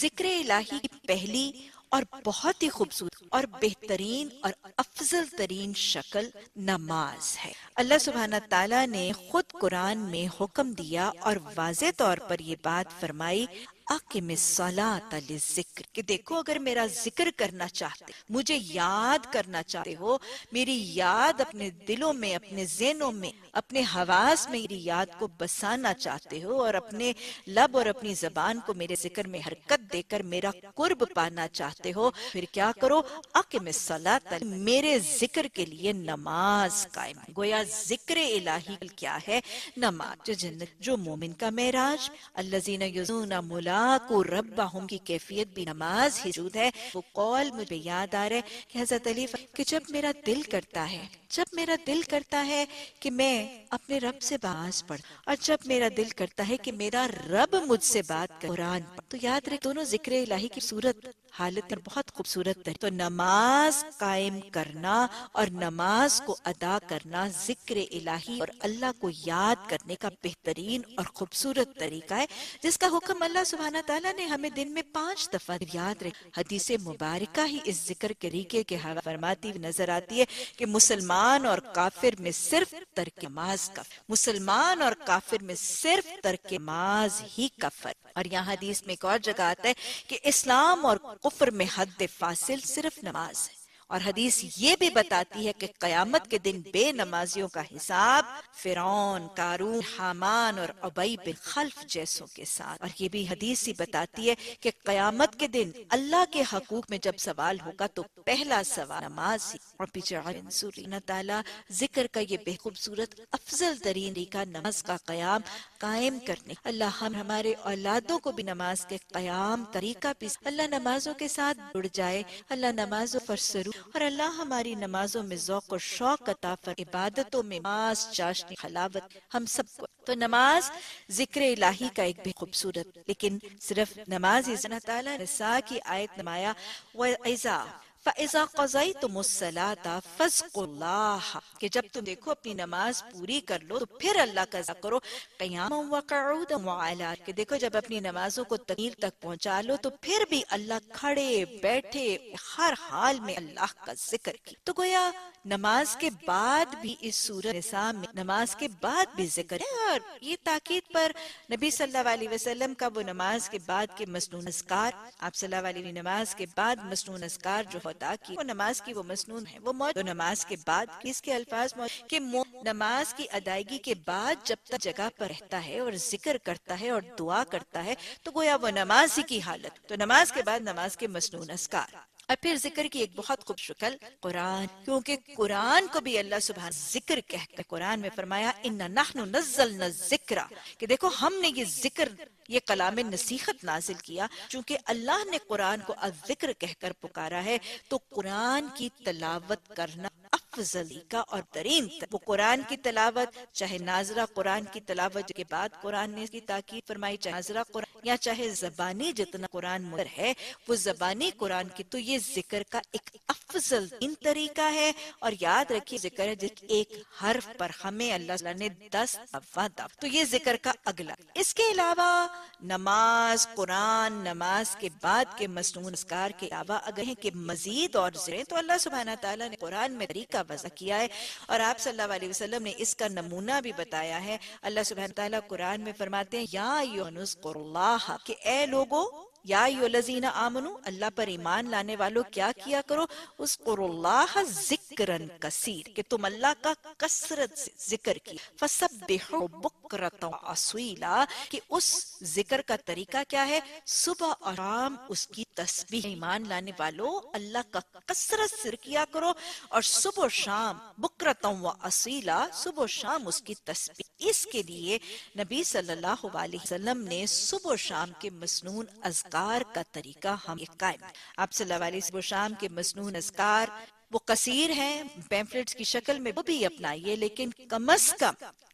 ذکر الہی کی پہلی اور بہت ہی خوبصورت اور بہترین اور افضل ترین شکل نماز ہے۔ اللہ سبحانہ تعالیٰ نے خود قرآن میں حکم دیا اور واضح طور پر یہ بات فرمائی اقم الصلاۃ للذکر، کہ دیکھو اگر میرا ذکر کرنا چاہتے، مجھے یاد کرنا چاہتے ہو، میری یاد اپنے دلوں میں، اپنے ذہنوں میں، اپنے حواس میں میری یاد کو بسانا چاہتے ہو، اور اپنے لب اور اپنی زبان کو میرے ذکر میں حرکت دے کر میرا قرب پانا چاہتے ہو، پھر کیا کرو؟ اقم الصلاۃ، میرے ذکر کے لیے نماز قائم۔ گویا ذکر الہی کیا ہے؟ نماز۔ جو جنت، جو مومن کا معراج، الذین یظنون ملاقو ربہم کی کیفیت بھی نماز ہی موجود ہے۔ وہ قول مجھے یاد آ رہا ہے کہ حضرت علی کہ جب میرا دل کرتا ہے، جب میرا دل کرتا ہے کہ میں اپنے رب سے باز پڑھ، اور جب میرا دل کرتا ہے کہ میرا رب مجھ سے بات کر، قرآن پڑھ، تو یاد رکھ دونوں ذکر الہی کی صورت حالت پر بہت خوبصورت ہے۔ تو نماز قائم کرنا اور نماز کو ادا کرنا ذکر الہی اور اللہ کو یاد کرنے کا بہترین اور خوبصورت طریقہ ہے، جس کا حکم اللہ سبحانہ تعالیٰ نے ہمیں دن میں 5 دفعہ یاد رکھ۔ حدیث مبارکہ ہی اس ذکر کے طریقے کے حوالے فرماتی ہوئی نظر آتی ہے کہ مسلمان اور کافر میں صرف ترک نماز کا، مسلمان اور کافر میں صرف ترک نماز ہی کا فرق۔ اور یہاں حدیث میں ایک اور جگہ آتا ہے کہ اسلام اور کفر میں حد فاصل صرف نماز ہے، اور حدیث یہ بھی بتاتی ہے کہ قیامت کے دن بے نمازیوں کا حساب فرعون، قارون، حامان اور ابی بن خلف جیسوں کے ساتھ۔ اور یہ بھی حدیث ہی بتاتی ہے کہ قیامت کے دن اللہ کے حقوق میں جب سوال ہوگا تو پہلا سوال نماز ہی۔ اور پیچھے اللہ تعالیٰ ذکر کا یہ بے خوبصورت افضل ترین طریقہ نماز کا قیام قائم کرنے، اللہ ہمارے اولادوں کو بھی نماز کے قیام طریقہ بھی، اللہ نمازوں کے ساتھ جڑ جائے، اللہ نمازوں پر سرور، اور اللہ ہماری نمازوں میں ذوق و شوق عطا فرمائے، عبادتوں میں ماس چاشنی حلاوت ہم سب کو۔ تو نماز ذکر الہی کا ایک بھی خوبصورت، لیکن صرف نماز ہی اللہ تعالیٰ نے نساء کی آیت نمایا فَإِذَا قَضَيْتُمُ الصَّلَاةَ فَاذْكُرُوا اللَّهَ، کہ جب تم دیکھو اپنی نماز پوری کر لو تو پھر اللہ کا ذکر کرو، قیاما وقعودا وعلا، کہ دیکھو جب اپنی نمازوں کو تکمیل تک پہنچا لو تو پھر بھی اللہ کھڑے بیٹھے ہر حال میں اللہ کا ذکر کی۔ تو گویا نماز کے بعد بھی اس سورۃ نساء میں نماز کے بعد بھی ذکر ہے، اور یہ تاکید پر نبی صلی اللہ علیہ وسلم کا وہ نماز کے بعد کے مسنون اذکار، آپ صلی اللہ علیہ وسلم نماز کے بعد مسنون اذکار جو ہوتا کی وہ نماز کی وہ مسنون ہے، وہ موجود نماز کے بعد اس کے الفاظ موجود کہ نماز کی ادائیگی کے بعد جب تک جگہ پر رہتا ہے اور ذکر کرتا ہے اور دعا کرتا ہے تو گویا وہ نماز ہی کی حالت۔ تو نماز کے بعد نماز کے مسنون اذکار، اور پھر ذکر کی ایک بہت خوب شکل قرآن، کیونکہ قرآن کو بھی اللہ سبحانہ ذکر کہتے ہیں۔ قرآن میں فرمایا اِنَّا نَحْنُ نَزَّلْنَا الذِّکْرَ، کہ دیکھو ہم نے یہ ذکر، یہ کلام نصیحت نازل کیا، چونکہ اللہ نے قرآن کو الذکر کہہ کر پکارا ہے تو قرآن کی تلاوت کرنا افضل کا اور ترین وہ قرآن کی تلاوت، چاہے نازلہ قرآن کی تلاوت کے بعد قرآن نے اس کی تاکید فرمائی، چاہے نازلہ قرآن یا چاہے زبانی جتنا قرآن مر ہے وہ زبانی قرآن کی، تو یہ ذکر کا ایک افضل ترین طریقہ ہے۔ اور یاد رکھیے ذکر ہے جس ایک حرف پر ہمیں اللہ نے 10 دفعہ، تو یہ ذکر کا اگلا۔ اس کے علاوہ نماز، قرآن، نماز کے بعد کے مسنون اذکار کے علاوہ اگر ہیں کہ مزید اور ذکر تو اللہ سبحانہ تعالیٰ نے قرآن میں طریقہ وضع کیا ہے، اور آپ صلی اللہ علیہ وسلم نے اس کا نمونہ بھی بتایا ہے۔ اللہ سبحانہ تعالیٰ قرآن میں فرماتے ہیں یا ایھا الناس اذکروا اللہ، کہ اے لوگو، یا ایھا الذین آمنو، اللہ پر ایمان لانے والوں کیا کیا کرو، اذکروا اللہ ذکرا کثیر، کہ تم اللہ کا کثرت سے ذکر کی، فسبحوا بکرۃ واصیلا، کہ اس ذکر کا طریقہ کیا ہے، صبح اور شام اس کی تسبیح، ایمان لانے والوں اللہ کا کثرت سے کیا کرو، اور صبح و شام بکرۃ واصیلا، صبح و شام اس کی تسبیح۔ اس کے لیے نبی صلی اللہ علیہ وسلم نے صبح و شام کے مسنون اذکار کا طریقہ ہم قائم، آپ صلی اللہ علیہ صبح و شام کے مسنون اذکار وہ کثیر ہیں، پیمفلیٹس کی شکل میں وہ بھی اپنائیے، لیکن کم از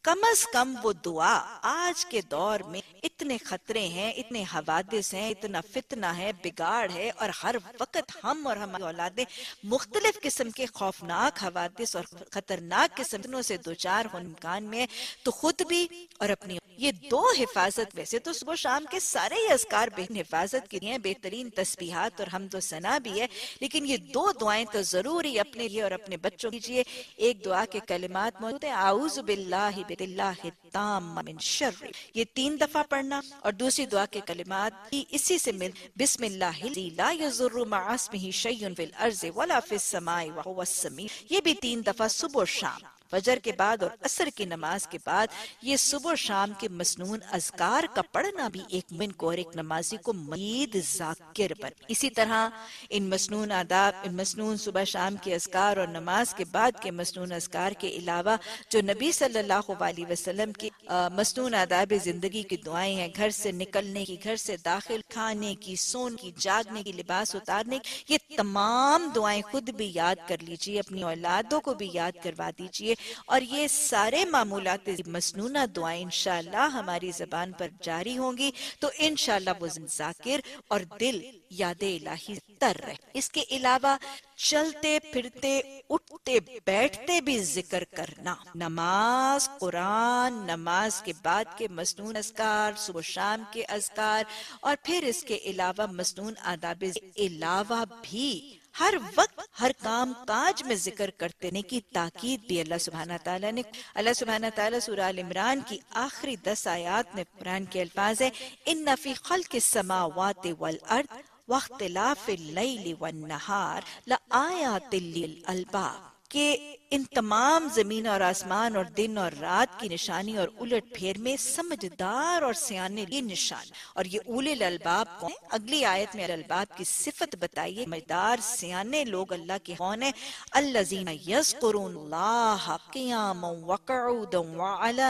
کم از کم وہ دعا آج کے دور میں اتنے خطرے ہیں، اتنے حوادث ہیں، اتنا فتنہ ہے، بگاڑ ہے، اور ہر وقت ہم اور ہماری اولادیں مختلف قسم کے خوفناک حوادث اور خطرناک قسموں سے دوچار ہونے امکان میں، تو خود بھی اور اپنی یہ دو حفاظت، ویسے تو صبح شام کے سارے ہی اذکار بہترین حفاظت کے لیے ہیں، بہترین تسبیحات اور حمد و ثنا بھی ہے، لیکن یہ دو دعائیں تو ضروری اپنے لیے اور اپنے بچوں کیجئے۔ ایک دعا کے کلمات موجود ہیں، اعوذ باللہ باللہ التام من شر، یہ 3 دفعہ پڑھنا، اور دوسری دعا کے کلمات بھی اسی سے مل، بسم اللہ الذی لا یضر مع اسمہ شیء فی الارض ولا فی السماء وهو السمیع، یہ بھی 3 دفعہ صبح و شام، فجر کے بعد اور عصر کی نماز کے بعد۔ یہ صبح و شام کے مسنون اذکار کا پڑھنا بھی ایک مومن کو اور ایک نمازی کو مزید ذاکر بن۔ اسی طرح ان مسنون آداب، ان مسنون صبح شام کے اذکار اور نماز کے بعد کے مسنون اذکار کے علاوہ جو نبی صلی اللہ علیہ وسلم کی مسنون آداب زندگی کی دعائیں ہیں، گھر سے نکلنے کی، گھر سے داخل، کھانے کی، سونے کی، جاگنے کی، لباس اتارنے کی، یہ تمام دعائیں خود بھی یاد کر لیجئے، اپنی اولادوں کو بھی یاد کروا دیجئے، اور یہ سارے معمولات مسنونہ دعائیں انشاءاللہ ہماری زبان پر جاری ہوں گی، تو انشاءاللہ وہ ذاکر اور دل یاد الہی تر رہے۔ اس کے علاوہ چلتے پھرتے اٹھتے بیٹھتے بھی ذکر کرنا، نماز، قرآن، نماز کے بعد کے مسنون اذکار، صبح شام کے اذکار، اور پھر اس کے علاوہ مسنون آداب علاوہ بھی ہر وقت ہر کام کاج میں ذکر کرتے رہنے کی تاکید بھی اللہ سبحانہ تعالیٰ سورہ آل عمران کی آخری 10 آیات میں قرآن کے الفاظ ہے، ان فی خلق السماوات والارض واختلاف اللیل والنہار لآیات للالباب، کہ ان تمام زمین اور آسمان اور دن اور رات کی نشانی اور الٹ پھیر میں سمجھدار اور سیانے کی نشان، اور یہ اولی الالباب کون ہیں؟ اگلی آیت میں الالباب کی صفت بتائیے، سمجھدار سیانے لوگ اللہ کے کون ہیں؟ الذین یذکرون اللہ قیاما وقعودا وعلی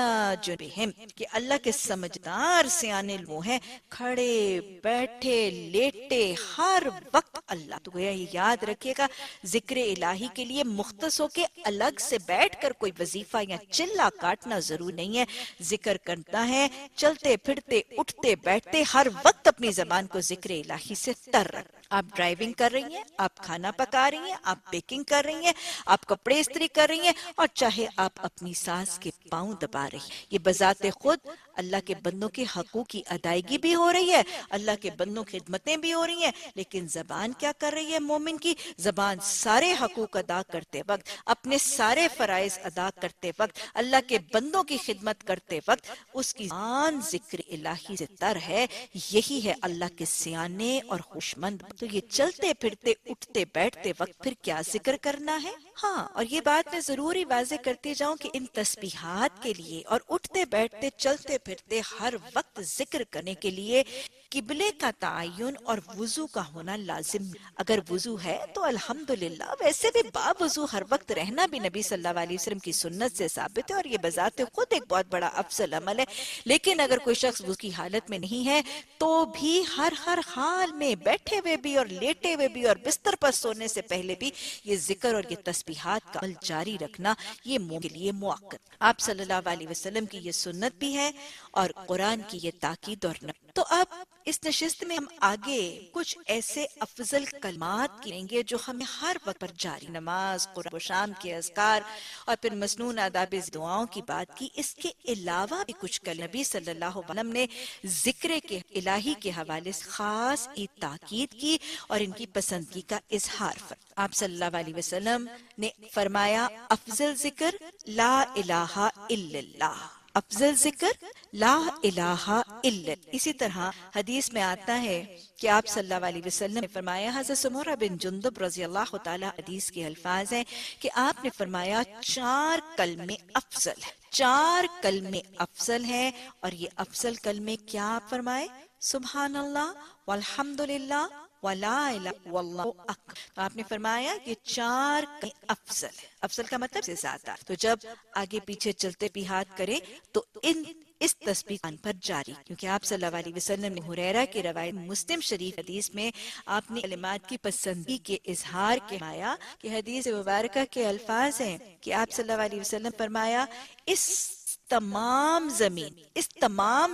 جنوبہم، کہ اللہ کے سمجھدار سیانے لوگ ہیں کھڑے بیٹھے لیٹے ہر وقت اللہ، تو گویا یہ یاد رکھیے گا ذکر الہی کے لیے مختص ہو کے الگ سے بیٹھ کر کوئی وظیفہ یا چلا کاٹنا ضرور نہیں ہے، ذکر کرتا ہے چلتے پھرتے اٹھتے بیٹھتے ہر وقت اپنی زبان کو ذکر الہی سے تر رکھ۔ آپ ڈرائیونگ کر رہی ہیں، آپ کھانا پکا رہی ہیں، آپ بیکنگ کر رہی ہیں، آپ کپڑے استری کر رہی ہیں، اور چاہے آپ اپنی ساس کے پاؤں دبا رہی ہیں، یہ بذات خود اللہ کے بندوں کے حقوق کی ادائیگی بھی ہو رہی ہے، اللہ کے بندوں کی خدمتیں بھی ہو رہی ہیں، لیکن زبان کیا کر رہی ہے مومن کی؟ زبان سارے حقوق ادا کرتے وقت، اپنے سارے فرائض ادا کرتے وقت، اللہ کے بندوں کی خدمت کرتے وقت اس کی زبان ذکر الہی سے تر ہے، یہی ہے اللہ کے سیانے اور خوشمند۔ تو یہ چلتے پھرتے اٹھتے بیٹھتے وقت پھر کیا ذکر کرنا ہے؟ ہاں، اور یہ بات میں ضروری واضح کرتی جاؤں کہ ان تسبیحات کے لیے اور اٹھتے بیٹھتے چلتے پھرتے ہر وقت ذکر کرنے کے لیے قبلے کا تعین اور وضو کا ہونا لازم۔ اگر وضو ہے تو الحمدللہ، ویسے بھی با وضو ہر وقت رہنا بھی نبی صلی اللہ علیہ وسلم کی سنت سے ثابت ہے، اور یہ بذات خود ایک بہت بڑا افضل عمل ہے، لیکن اگر کوئی شخص وضو کی حالت میں نہیں ہے تو بھی ہر حال میں بیٹھے ہوئے بھی اور لیٹے ہوئے بھی اور بستر پر سونے سے پہلے بھی یہ ذکر اور یہ تسبیحات کا عمل جاری رکھنا، یہ مومن کے لیے موقت۔ آپ صلی اللہ علیہ وسلم کی یہ سنت بھی ہے اور قرآن کی یہ تاکید اور تو اب اس نشست میں ہم آگے کچھ ایسے افضل کلمات کریں گے جو ہمیں ہر وقت پر جاری، نماز، قرآن و شام کے اذکار، اور پھر مسنون آداب دعاؤں کی بات کی۔ اس کے علاوہ بھی کچھ نبی صلی اللہ علیہ وسلم نے ذکر کے الہی کے حوالے سے خاص تاکید کی اور ان کی پسندگی کا اظہار فرمایا۔ آپ صلی اللہ علیہ وسلم نے فرمایا افضل ذکر لا الہ الا اللہ، افضل ذکر لا الہ الا اللہ۔ اسی طرح حدیث میں آتا ہے کہ آپ صلی اللہ علیہ وسلم نے فرمایا، حضرت سمورہ بن جندب رضی اللہ تعالی حدیث کے الفاظ ہیں کہ آپ نے فرمایا 4 کلمے افضل ہیں، 4 کلمے افضل ہیں، اور یہ افضل کلمے کیا آپ فرمائے؟ سبحان اللہ والحمدللہ ولا الہ واللہ اکبر۔ تو آپ نے فرمایا یہ 4 افضل ہے، افضل کا مطلب سے زیادہ۔ تو جب آگے پیچھے چلتے بھی ہاتھ کریں تو اس تسبیح پر جاری، کیونکہ آپ صلی اللہ علیہ وسلم نے ہریرہ کی روایت مسلم شریف حدیث میں آپ نے کلمات کی پسندگی کے اظہار کے فرمایا کہ حدیث مبارکہ کے الفاظ ہیں کہ آپ صلی اللہ علیہ وسلم فرمایا اس تمام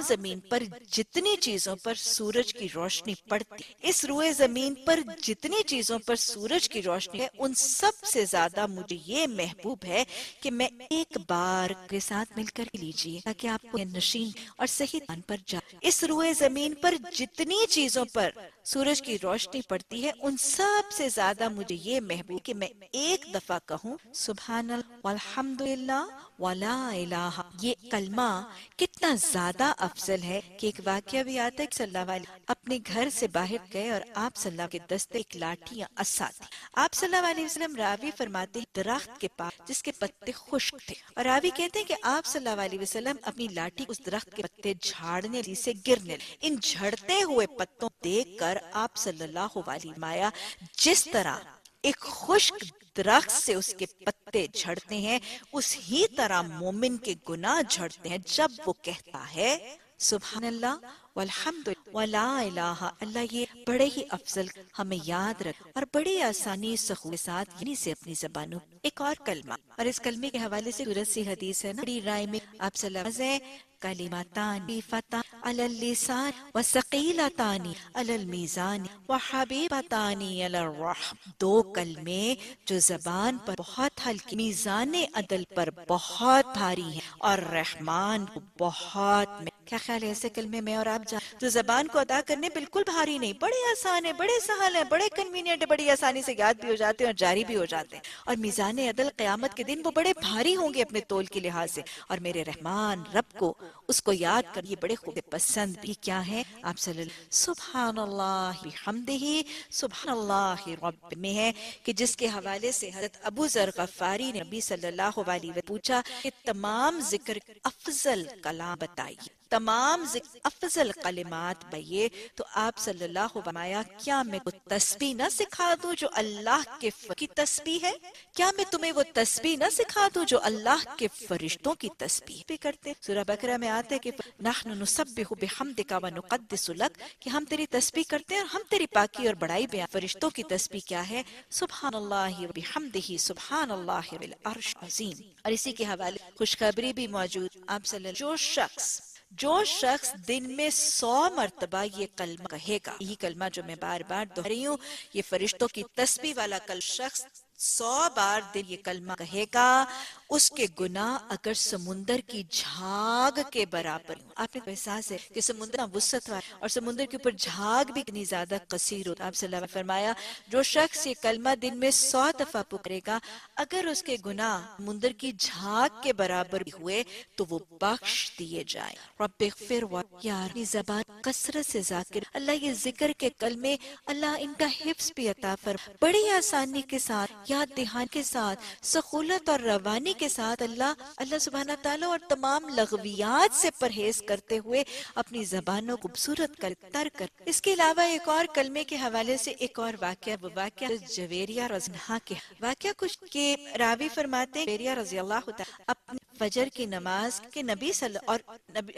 زمین پر جتنی چیزوں پر سورج کی روشنی پڑتی، اس روئے زمین پر جتنی چیزوں پر سورج کی روشنی ہے، ان سب سے زیادہ مجھے یہ محبوب ہے کہ میں ایک بار کے ساتھ مل کر لیجئے تاکہ آپ کو نشین اور صحیح دان پر جا۔ اس روئے زمین پر جتنی چیزوں پر سورج کی روشنی پڑتی ہے، ان سب سے زیادہ مجھے یہ محبوب کہ میں ایک دفعہ کہوں سبحان اللہ والحمدللہ ولا الہ۔ یہ کلمہ کتنا زیادہ افضل ہے کہ ایک واقعہ بھی آتا ہے کہ صلی اللہ علیہ وسلم اپنے گھر سے باہر گئے اور آپ صلی اللہ کے دستے ایک لاٹھی یا عصا تھی۔ آپ صلی اللہ علیہ وسلم، راوی فرماتے ہیں، درخت کے پاس جس کے پتے خشک تھے، اور راوی کہتے ہیں کہ آپ صلی اللہ علیہ وسلم اپنی لاٹھی اس درخت کے پتے جھاڑنے سے گرنے لگے۔ ان جھڑتے ہوئے پتوں دیکھ کر آپ صلی اللہ علیہ وسلم جس طرح ایک خشک درخت سے اس کے پتے جھڑتے ہیں، اس ہی طرح مومن کے گناہ جھڑتے ہیں جب وہ کہتا ہے سبحان اللہ والحمد ولا الہ۔ اللہ یہ بڑے ہی افضل ہمیں یاد رکھ اور بڑی آسانی سخوت کے ساتھ یعنی سے اپنی زبانوں ایک اور کلمہ، اور اس کلمے کے حوالے سے سورت سی حدیث ہے نا، بڑی رائے میں آپ صلی اللہ علیہ وسلم کلماتان خفیفتان علی اللسان وثقیلتان علی المیزان وحبیبتان علی الرحم۔ دو کلمے جو زبان پر بہت ہلکی، میزان عدل پر بہت بھاری ہیں اور رحمان کو بہت کیا خیال ہے ایسے کلمے میں اور آپ جو زبان کو ادا کرنے بالکل بھاری نہیں، بڑے آسان ہیں، بڑے سہل ہیں، بڑے کنوینئنٹ ہیں، بڑی آسانی سے یاد بھی ہو جاتے ہیں اور جاری بھی ہو جاتے ہیں، اور میزان عدل قیامت کے دن وہ بڑے بھاری ہوں گے اپنے تول کے لحاظ سے، اور میرے رحمان رب کو اس کو یاد کر یہ بڑے خوب پسند بھی کیا ہیں آپ صلی اللہ سبحان اللہ بحمدہ سبحان اللہ رب میں ہے کہ جس کے حوالے سے حضرت ابو ذر غفاری نے نبی صلی اللہ علیہ وسلم پوچھا کہ تمام ذکر افضل کلام بتائیے، تمام افضل کلمات بھائیے، تو آپ صلی اللہ علیہ وسلم کیا میں کو تسبیح نہ سکھا دوں جو اللہ کے کی تسبیح ہے؟ کیا میں تمہیں وہ تسبیح نہ سکھا دوں جو اللہ کے فرشتوں کی تسبیح بھی کرتے؟ سورہ بقرہ میں آتے کہ نحن نسبح بحمدک ونقدس لک، کہ ہم تیری تسبیح کرتے ہیں اور ہم تیری پاکی اور بڑائی بیان۔ فرشتوں کی تسبیح کیا ہے؟ سبحان اللہ وبحمدہ سبحان اللہ العرش عظیم۔ اور اسی کے حوالے خوشخبری بھی موجود، آپ صلی اللہ جو شخص دن میں 100 مرتبہ یہ کلمہ کہے گا، یہی کلمہ جو میں بار بار دہرا رہی ہوں، یہ فرشتوں کی تسبیح والا شخص 100 بار دن یہ کلمہ کہے گا، اس کے گناہ اگر سمندر کی جھاگ کے برابر ہوں۔ آپ نے احساس ہے کہ سمندر وسعت والا اور سمندر کے اوپر جھاگ بھی اتنی زیادہ قصیر ہوتا۔ آپ صلی اللہ علیہ وسلم نے فرمایا جو شخص یہ کلمہ دن میں 100 دفعہ پکارے گا، اگر اس کے گناہ سمندر کی جھاگ کے برابر بھی ہوئے تو وہ بخش دیے جائیں۔ رب اغفر یار زبان کثرت سے ذاکر، اللہ یہ ذکر کے کلمے اللہ ان کا حفظ بھی عطا فرما، بڑی آسانی کے ساتھ، یاد دہان کے ساتھ، سہولت اور روانی کے ساتھ اللہ سبحانہ تعالیٰ اور تمام لغویات سے پرہیز کرتے ہوئے اپنی زبانوں کو خوبصورت کر۔ اس کے علاوہ ایک اور کلمے کے حوالے سے ایک اور واقعہ، وہ واقعہ جویریہ رضی اللہ کے واقعہ کچھ کے راوی فرماتے ہیں جویریہ رضی اللہ تعالیٰ اپنے فجر کی نماز کے نبی صلی اور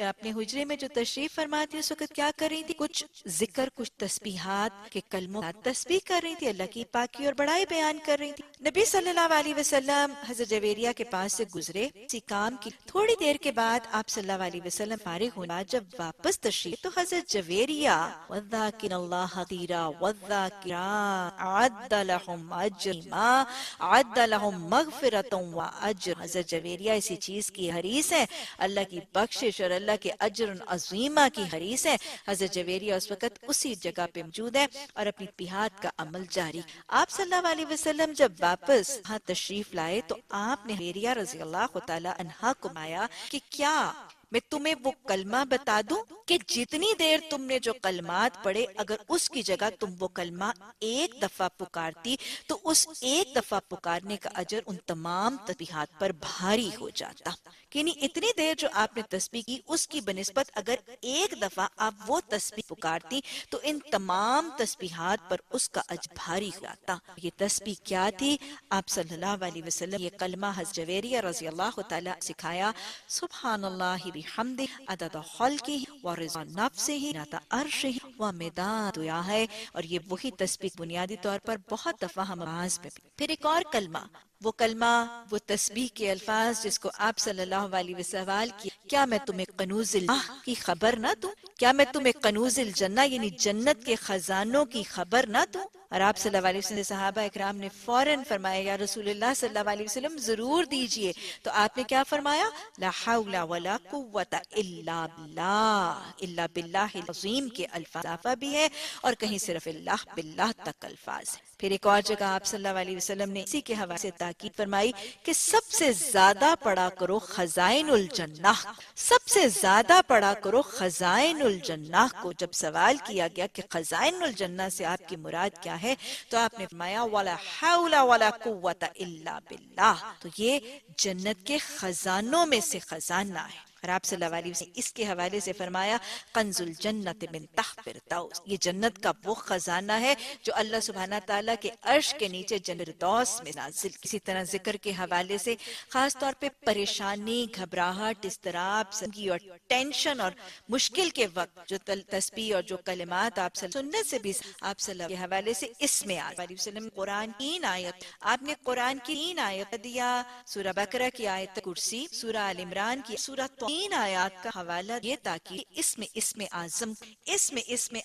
اپنے حجرے میں جو تشریف فرماتی اس وقت کیا کر رہی تھی؟ کچھ ذکر، کچھ تسبیحات کے کلموں تسبیح کر رہی تھی، اللہ کی پاکی اور بڑائی بیان کر رہی تھی۔ نبی صلی اللہ علیہ وسلم حضرت جویریہ کے پاس سے گزرے، اسی کام کی تھوڑی دیر کے بعد آپ صلی اللہ علیہ وسلم فارغ ہونے بعد جب واپس تشریف تو حضرت جویریہ وَالذَّاكِرِينَ اللَّهَ كَثِيرًا وَالذَّاكِرَاتِ أَعَدَّ لَهُمْ أَجْرًا أَعَدَّ لَهُمْ مَغْفِرَةً وَأَجْرًا۔ حضرت جویریہ اسی چیز کی حریص ہے، اللہ کی بخشش اور اللہ کے اجر عظیمہ کی حریص ہے۔ حضرت جویریہ اس وقت اسی جگہ پہ موجود ہے اور اپنی اتحاد کا عمل جاری۔ آپ صلی اللہ علیہ وسلم جب واپس یہاں تشریف لائے تو آپ نے جویریہ رضی اللہ تعالی عنہا کو مایا کہ کیا میں تمہیں وہ کلمہ بتا دوں کہ جتنی دیر تم نے جو کلمات پڑھے اگر اس کی جگہ تم وہ کلمہ ایک دفعہ پکارتی تو اس ایک دفعہ پکارنے کا اجر ان تمام تسبیحات پر بھاری ہو جاتا، یعنی اتنی دیر جو آپ نے تسبیح کی اس کی بنسبت اگر ایک دفعہ آپ وہ تسبیح پکارتی تو ان تمام تسبیحات پر اس کا اجر بھاری ہو جاتا۔ یہ تسبیح کیا تھی؟ آپ صلی اللہ علیہ وسلم یہ کلمہ حضرت جویریہ رضی اللہ تعالی سکھایا، سبحان اللہ بحمدہ عدد خلقہ ورضا نفسہ ذات عرشہ ومداد ہے، اور یہ وہی تسبیح بنیادی طور پر بہت دفعہ ہم آواز میں بھی۔ پھر ایک اور کلمہ، وہ تسبیح کے الفاظ جس کو آپ صلی اللہ علیہ وسلم سوال کیا، کیا میں تمہیں کنوز اللہ کی خبر نہ دوں؟ کیا میں تمہیں کنوز الجنہ یعنی جنت کے خزانوں کی خبر نہ دوں؟ اور آپ صلی اللہ علیہ وسلم صحابہ اکرام نے فوراً فرمایا یا رسول اللہ صلی اللہ علیہ وسلم ضرور دیجئے۔ تو آپ نے کیا فرمایا؟ لا حول ولا قوت الا باللہ، الا باللہ العظیم کے الفاظ اضافہ بھی ہے، اور کہیں صرف اللہ باللہ تک الفاظ ہے۔ پھر ایک اور جگہ آپ صلی اللہ علیہ وسلم نے اسی کے حوالے سے تاکید فرمائی کہ سب سے زیادہ پڑھا کرو خزائن الجنہ، سب سے زیادہ پڑھا کرو خزائن الجنہ کو۔ جب سوال کیا گیا کہ خزائن الجنہ سے آپ کی مراد کیا ہے، تو آپ نے فرمایا ولا حول ولا قوت الا باللہ، تو یہ جنت کے خزانوں میں سے خزانہ ہے۔ اور آپ صلی اللہ علیہ وسلم اس کے حوالے سے فرمایا کنز الجنت من تحت فردوس، یہ جنت کا وہ خزانہ ہے جو اللہ سبحانہ تعالیٰ کے عرش کے نیچے جنت فردوس میں نازل۔ اسی طرح ذکر کے حوالے سے خاص طور پہ پریشانی، گھبراہٹ، اضطراب، سنگی اور ٹینشن اور مشکل کے وقت جو تسبیح اور جو کلمات آپ صلی اللہ علیہ وسلم سنت سے بھی آپ صلی اللہ کے حوالے سے اس میں علیہ وسلم قرآن کی 3 آیت، آپ نے قرآن کی 3 آیت دیا، سورہ بقرہ کی آیت کرسی، سورہ آل عمران کی سورہ 3 آیات کا حوالہ یہ تاکہ اسم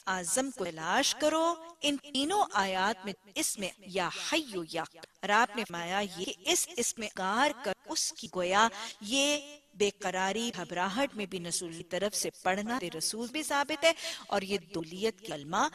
اعظم کو تلاش کرو۔ ان تینوں آیات میں اسم یا حی یا، اور آپ نے فرمایا یہ اس اسم کار کر اس کی گویا یہ بے قراری، گھبراہٹ میں بھی رسول کی طرف سے پڑھنا رسول بھی ثابت ہے، اور یہ دولیت کی کلمہ۔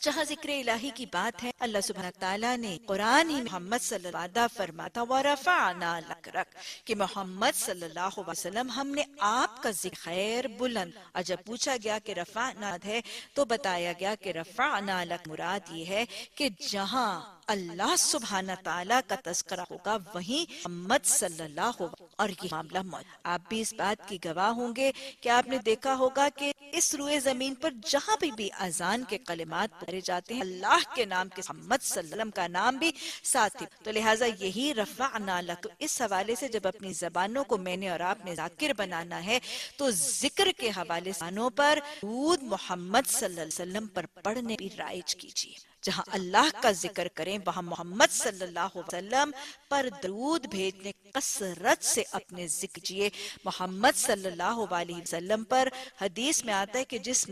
جہاں ذکر الہی کی بات ہے، اللہ سبحانہ تعالیٰ نے قرآن ہی محمد صلی اللہ علیہ وسلم فرماتا وَرَفَعْنَا لَكَ، کہ محمد صلی اللہ علیہ وسلم ہم نے آپ کا ذکر خیر بلند، اور جب پوچھا گیا کہ رفعنا ہے تو بتایا گیا کہ رفعنا لک مراد یہ ہے کہ جہاں اللہ سبحانہ تعالیٰ کا تذکرہ ہوگا وہیں محمد صلی اللہ علیہ وسلم، اور یہ معاملہ موجود۔ آپ بھی اس بات کی گواہ ہوں گے کہ آپ نے دیکھا ہوگا کہ اس روئے زمین پر جہاں بھی اذان کے کلمات پڑھے جاتے ہیں اللہ کے نام کے محمد صلی اللہ علیہ وسلم کا نام بھی ساتھ ہی، تو لہٰذا یہی رفعنا لک، اس حوالے سے جب اپنی زبانوں کو میں نے اور آپ نے ذاکر بنانا ہے تو ذکر کے حوالے سے زبانوں پر درود محمد صلی اللہ علیہ وسلم پر پڑھنے بھی رائج کیجیے۔ جہاں اللہ کا ذکر کریں وہاں محمد صلی اللہ علیہ وسلم پر درود بھیجنے کثرت سے اپنے ذکر کیجیے۔ محمد صلی اللہ علیہ وسلم پر حدیث میں آتا ہے کہ جس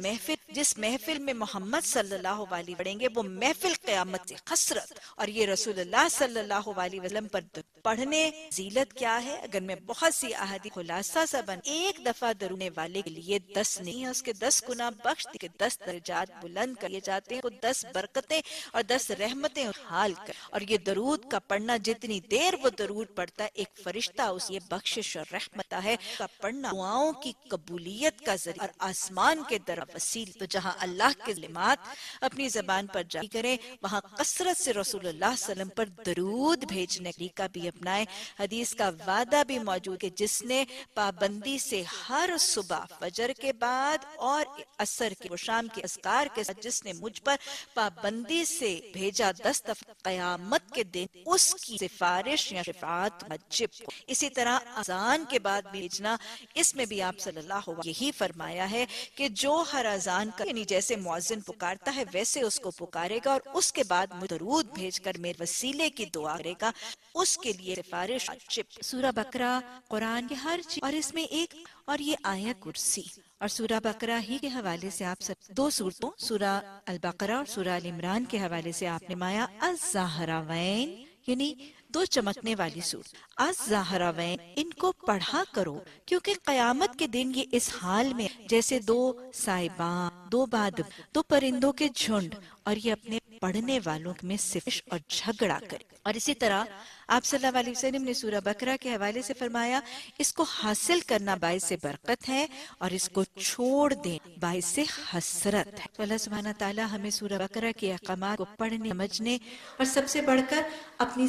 محفل میں محمد صلی اللہ علیہ وسلم پڑھیں گے وہ محفل قیامت سے خسرت، اور یہ رسول اللہ صلی اللہ علیہ وسلم پر پڑھنے فضیلت کیا ہے؟ اگر میں بہت سی احادیث خلاصہ سا بن ایک دفعہ درنے والے کے لیے 10 نہیں ہے، اس کے 10 گنا بخش کے 10 درجات بلند کیے جاتے ہیں، کو 10 برکتیں اور 10 رحمتیں حال کر، اور یہ درود کا پڑھنا جتنی دیر وہ درود پڑھتا ہے ایک فرشتہ اس یہ بخشش اور رحمت ہے کا پڑھنا دعاؤں کی قبولیت کا ذریعہ اور آسمان کے در وسیل۔ تو جہاں اللہ کے کلمات اپنی زبان پر جاری کریں وہاں کثرت سے رسول اللہ صلی اللہ علیہ وسلم پر درود بھیجنے کا بھی اپنائیں۔ حدیث کا وعدہ بھی موجود ہے، جس نے پابندی سے ہر صبح فجر کے بعد اور عصر کے و شام کے اذکار کے ساتھ جس نے مجھ پر پابندی سے بھیجا 10 دفعہ قیامت کے دن اس کی سفارش یا شفاعت واجب۔ اسی طرح اذان کے بعد بھیجنا، اس میں بھی آپ صلی اللہ علیہ وسلم یہی فرمایا ہے کہ جو ہر اذان کا یعنی جیسے مؤذن پکارتا ہے ویسے اس کو پکارے گا اور اس کے بعد درود بھیج کر میرے وسیلے کی دعا کرے گا، اس کے لیے سفارش واجب۔ سورہ بقرہ قرآن کی ہر چیز، اور اس میں ایک اور یہ آیت کرسی، اور سورہ بقرہ ہی کے حوالے سے آپ سب 2 سورتوں سورہ البقرہ اور سورہ ال عمران کے حوالے سے آپ نے مایا الزہراوین یعنی 2 چمکنے والی سورت الزہراوین، ان کو پڑھا کرو کیونکہ قیامت کے دن یہ اس حال میں جیسے 2 سائبان، 2 بادل، 2 پرندوں کے جھنڈ، اور یہ اپنے پڑھنے والوں میں سفش اور جھگڑا کرے۔ اور اسی طرح آپ صلی اللہ علیہ وسلم نے سورہ بقرہ کے حوالے سے فرمایا اس کو حاصل کرنا باعث برکت ہے اور اس کو چھوڑ دیں باعث حسرت ہے۔ تو اللہ سبحانہ تعالیٰ ہمیں سورہ بقرہ کے احکامات کو پڑھنے، سمجھنے اور سب سے بڑھ کر اپنی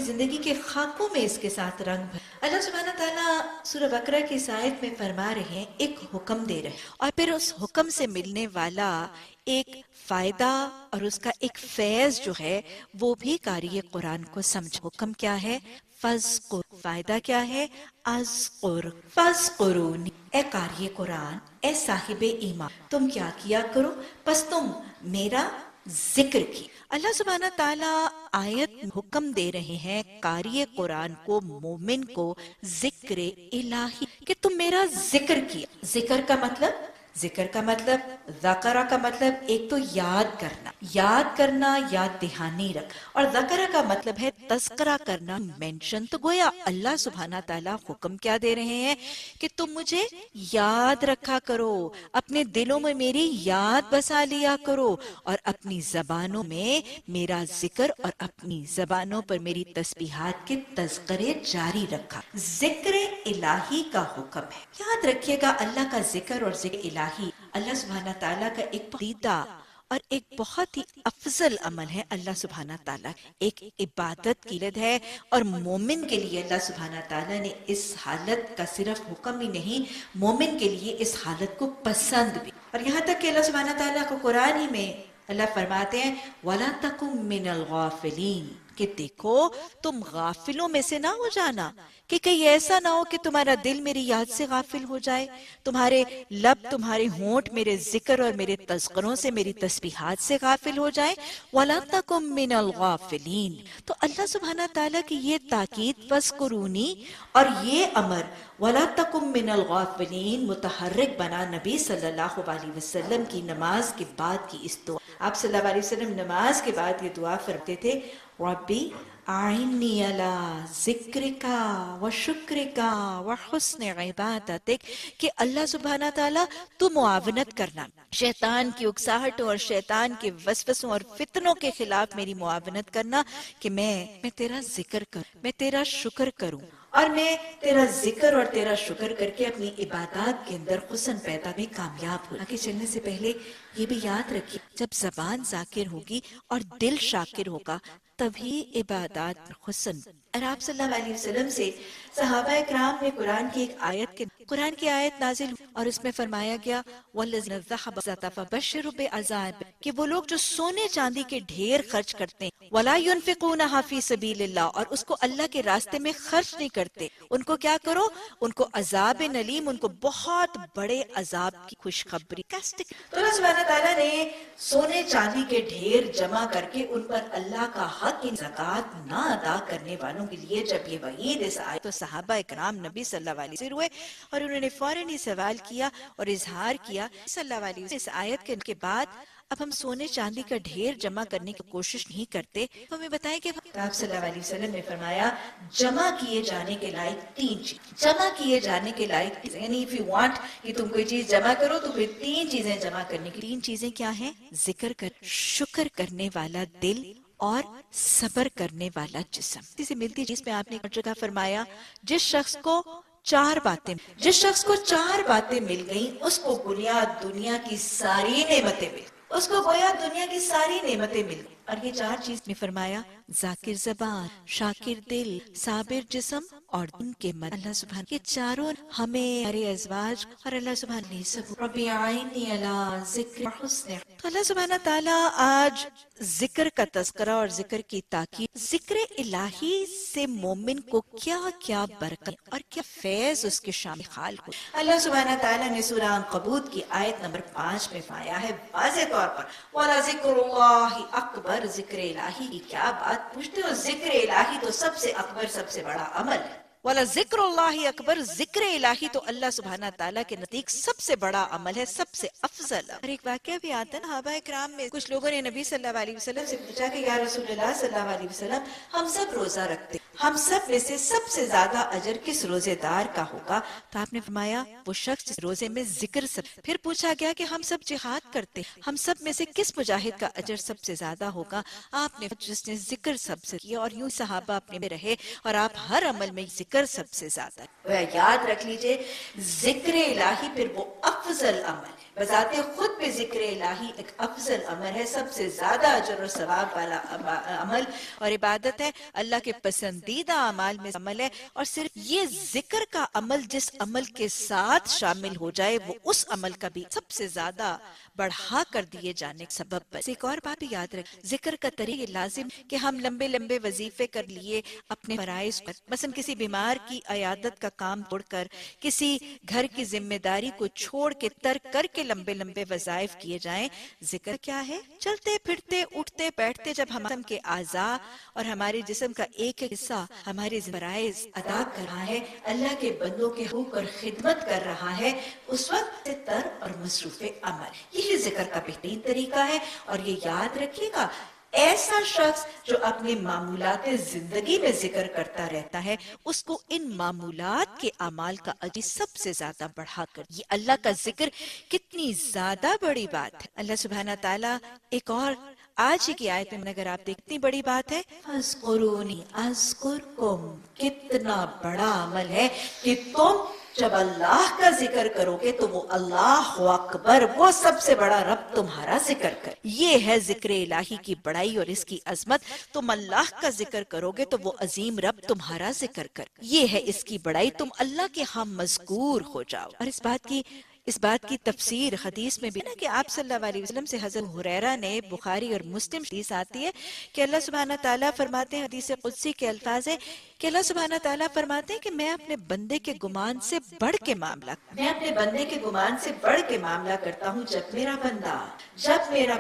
زندگی کے خاکوں میں اس کے ساتھ رنگ بھر۔ اللہ سبحانہ تعالیٰ سورہ بقرہ کی اس آیت میں فرما رہے ہیں، ایک حکم دے رہے ہیں اور پھر اس حکم سے ملنے والا ایک فائدہ اور اس کا ایک فیض جو ہے وہ بھی قاری قرآن کو سمجھ۔ حکم کیا ہے؟ فذکر، فائدہ کیا ہے؟ اذکر، فذکرونی، اے قاری قرآن، اے صاحب ایمان، تم کیا کیا کرو؟ پس تم میرا ذکر کی۔ اللہ سبحانہ تعالیٰ آیت میں حکم دے رہے ہیں قاری قرآن کو، مومن کو، ذکر الہی، کہ تم میرا ذکر کیا۔ ذکر کا مطلب ذکرہ کا مطلب ایک تو یاد کرنا، یاد دہانی رکھ، اور ذکرہ کا مطلب ہے تذکرہ کرنا، مینشن۔ تو گویا اللہ سبحانہ تعالیٰ حکم کیا دے رہے ہیں کہ تم مجھے یاد رکھا کرو، اپنے دلوں میں میری یاد بسا لیا کرو، اور اپنی زبانوں میں میرا ذکر اور اپنی زبانوں پر میری تسبیحات کے تذکرے جاری رکھا۔ ذکر الہی کا حکم ہے۔ یاد رکھیے گا اللہ کا ذکر اور ذکر الہی اللہ سبحانہ تعالیٰ کا ایک پسندیدہ اور ایک بہت ہی افضل عمل ہے۔ اللہ سبحانہ تعالیٰ ایک عبادت کی لد ہے، اور مومن کے لیے اللہ سبحانہ تعالیٰ نے اس حالت کا صرف حکم ہی نہیں، مومن کے لیے اس حالت کو پسند بھی۔ اور یہاں تک کہ اللہ سبحانہ تعالیٰ کو قرآن ہی میں اللہ فرماتے ہیں وَلَا تَكُن مِّنَ الْغَافِلِينَ، کہ دیکھو تم غافلوں میں سے نہ ہو جانا، کہ کہیں ایسا نہ ہو کہ تمہارا دل میری یاد سے غافل ہو جائے، تمہارے لب، تمہارے ہونٹ میرے ذکر اور میرے تذکروں سے، میری تسبیحات سے غافل ہو جائے۔ وَلَا تَكُن مِّنَ الْغَافِلِينَ، تو اللہ سبحانہ تعالیٰ کی یہ تاکید فَاذْكُرُونِی اور یہ امر وَلَا تَكُن مِّنَ الْغَافِلِينَ متحرک بنا نبی صلی اللہ علیہ وسلم کی نماز کے بعد کی اس دعا۔ آپ صلی اللہ علیہ وسلم نماز کے بعد یہ دعا فرماتے تھے ربی اعنی علی ذکرک و شکرک و حسن عبادتک، کہ اللہ سبحانہ تعالیٰ تو معاونت کرنا، شیطان کی اکساہٹوں اور شیطان کے وسوسوں اور فتنوں کے خلاف میری معاونت کرنا، کہ میں تیرا ذکر کروں، میں تیرا شکر کروں، اور میں تیرا ذکر اور تیرا شکر کر کے اپنی عبادات کے اندر حسن پیدا میں کامیاب ہو۔ آگے چلنے سے پہلے یہ بھی یاد رکھیے، جب زبان ذاکر ہوگی اور دل شاکر ہوگا تبھی عبادات میں حسن۔ اور آپ صلی اللہ علیہ وسلم سے صحابہ اکرام نے قرآن کی آیت نازل اور اس میں فرمایا گیا وَالَّذِينَ ذَهَبَ الزَّكَاةَ فَبَشِّرْهُم بِعَذَابٍ، کہ وہ لوگ جو سونے چاندی کے ڈھیر خرچ کرتے ہیں وَلَا يُنْفِقُونَهَا فِي سَبِيلِ اللَّهِ، اور اس کو اللہ کے راستے میں خرچ نہیں کرتے، ان کو کیا کرو؟ ان کو عذاب نلیم، ان کو بہت بڑے عذاب کی خوشخبری۔ تو اللہ سبحانہ تعالیٰ نے سونے چاندی کے ڈھیر جمع کر کے ان پر اللہ کا حق کی زکوٰۃ نہ ادا کرنے والوں کے لیے جب یہ وعید اس آئے تو صحابہ اکرام نبی صلی اللہ علیہ وسلم ہوئے، اور انہوں نے فوراً ہی سوال کیا اور اظہار کیا صلی اللہ علیہ وسلم اس آیت کے بعد اب ہم سونے چاندی کا ڈھیر جمع کرنے کی کوشش نہیں کرتے، تو ہمیں بتائیں کہ آپ صلی اللہ علیہ وسلم نے فرمایا جمع کیے جانے کے لائق تین چیز، جمع کیے جانے کے لائق یعنی if you want کہ تم کوئی چیز جمع کرو تو پھر تین چیزیں جمع کرنے کی۔ تین چیزیں کیا ہیں؟ ذکر کر، شکر کرنے والا دل، اور صبر کرنے والا جسم۔ اسی سے ملتی چیز میں آپ نے ایک جگہ فرمایا جس شخص کو چار باتیں مل گئیں اس کو گویا دنیا کی ساری نعمتیں مل گئیں۔ اور یہ چار چیز میں فرمایا ذاکر زبان، شاکر دل، صابر جسم اور ان کے مد۔ اللہ سبحانہ یہ چاروں ہمیں، ہمارے ازواج اور اللہ سبحانہ نے سب ربی عینی علی ذکر حسن۔ تو اللہ سبحانہ تعالیٰ آج ذکر کا تذکرہ اور ذکر کی تاکید، ذکر الہی سے مومن کو کیا کیا برکت اور کیا فیض اس کے شامل حال ہو۔ اللہ سبحانہ تعالیٰ نے سورہ عنکبوت کی آیت نمبر 5 میں فرمایا ہے واضح طور پر وَلَذِكْرُ اللَّهِ اکبر، ذکر الہی کی کیا بات پوچھتے ہو؟ ذکر الہی تو سب سے اکبر، سب سے بڑا عمل ہے۔ وَلَا ذِكْرُ اللَّهِ اکبر، ذکر الہی تو اللہ سبحانہ تعالیٰ کے نزدیک سب سے بڑا عمل ہے، سب سے افضل۔ اور ایک واقعہ بھی آتا ہے صحابہ اکرام میں کچھ لوگوں نے نبی صلی اللہ علیہ وسلم سے پوچھا کہ یا رسول اللہ صلی اللہ علیہ وسلم ہم سب روزہ رکھتے، ہم سب میں سے سب سے زیادہ اجر کس روزے دار کا ہوگا؟ تو آپ نے فرمایا وہ شخص جس روزے میں ذکر سب۔ پھر پوچھا گیا کہ ہم سب جہاد کرتے، ہم سب میں سے کس مجاہد کا اجر سب سے زیادہ ہوگا؟ آپ نے جس نے ذکر سب سے کیا، اور یوں صحابہ اپنے میں رہے، اور آپ ہر عمل میں ذکر سب سے زیادہ۔ یاد رکھ لیجئے ذکر الہی پھر وہ افضل عمل ہے، بذات خود پہ ذکر الہی ایک افضل عمل ہے، سب سے زیادہ اجر اور ثواب والا عمل اور عبادت ہے، اللہ کے پسندیدہ اعمال میں عمل ہے۔ اور صرف یہ ذکر کا عمل جس عمل کے ساتھ شامل ہو جائے وہ اس عمل کا بھی سب سے زیادہ بڑھا کر دیے جانے کے سبب پر۔ ایک اور بات بھی یاد رکھ، ذکر کا طریقہ لازم کہ ہم لمبے لمبے وظیفے کر لیے اپنے فرائض پر، مثلا کسی بیمار کی عیادت کا کام چھوڑ کر، کسی گھر کی ذمہ داری کو چھوڑ کے ترک کر کے لمبے لمبے وظائف کیے جائیں۔ ذکر کیا ہے؟ چلتے پھرتے اٹھتے بیٹھتے جب ہم جسم کے اعضاء اور ہمارے جسم کا ایک ایک حصہ ہمارے فرائض ادا کر رہا ہے، اللہ کے بندوں کے حقوق اور خدمت کر رہا ہے، اس وقت تر اور مصروف عمل، یہی ذکر کا بہترین طریقہ ہے۔ اور یہ یاد رکھیے گا، ایسا شخص جو اپنے معمولات زندگی میں ذکر کرتا رہتا ہے، اس کو ان معمولات کے اعمال کا اجر سب سے زیادہ بڑھا کر، یہ اللہ کا ذکر کتنی زیادہ بڑی بات ہے۔ اللہ سبحانہ تعالیٰ ایک اور آج ہی کی آیت میں اگر آپ دیکھیں کتنی بڑی بات ہے، فَاذْكُرُونِي أَذْكُرْكُمْ، کتنا بڑا عمل ہے کہ تم جب اللہ کا ذکر کرو گے تو وہ اللہ اکبر، وہ سب سے بڑا رب تمہارا ذکر کر۔ یہ ہے ذکر الہی کی بڑائی اور اس کی عظمت، تم اللہ کا ذکر کرو گے تو وہ عظیم رب تمہارا ذکر کر، یہ ہے اس کی بڑائی، تم اللہ کے ہاں مذکور ہو جاؤ۔ اور اس بات کی تفسیر حدیث میں بھی ہے کہ آپ صلی اللہ علیہ وسلم سے حضرت ہریرہ نے، بخاری اور مسلم حدیث آتی ہے کہ اللہ سبحانہ تعالیٰ فرماتے ہیں، حدیث قدسی کے الفاظ ہیں کہ اللہ سبحانہ تعالیٰ فرماتے ہیں کہ میں اپنے بندے کے گمان سے بڑھ کے معاملہ کرتا ہوں جب میرا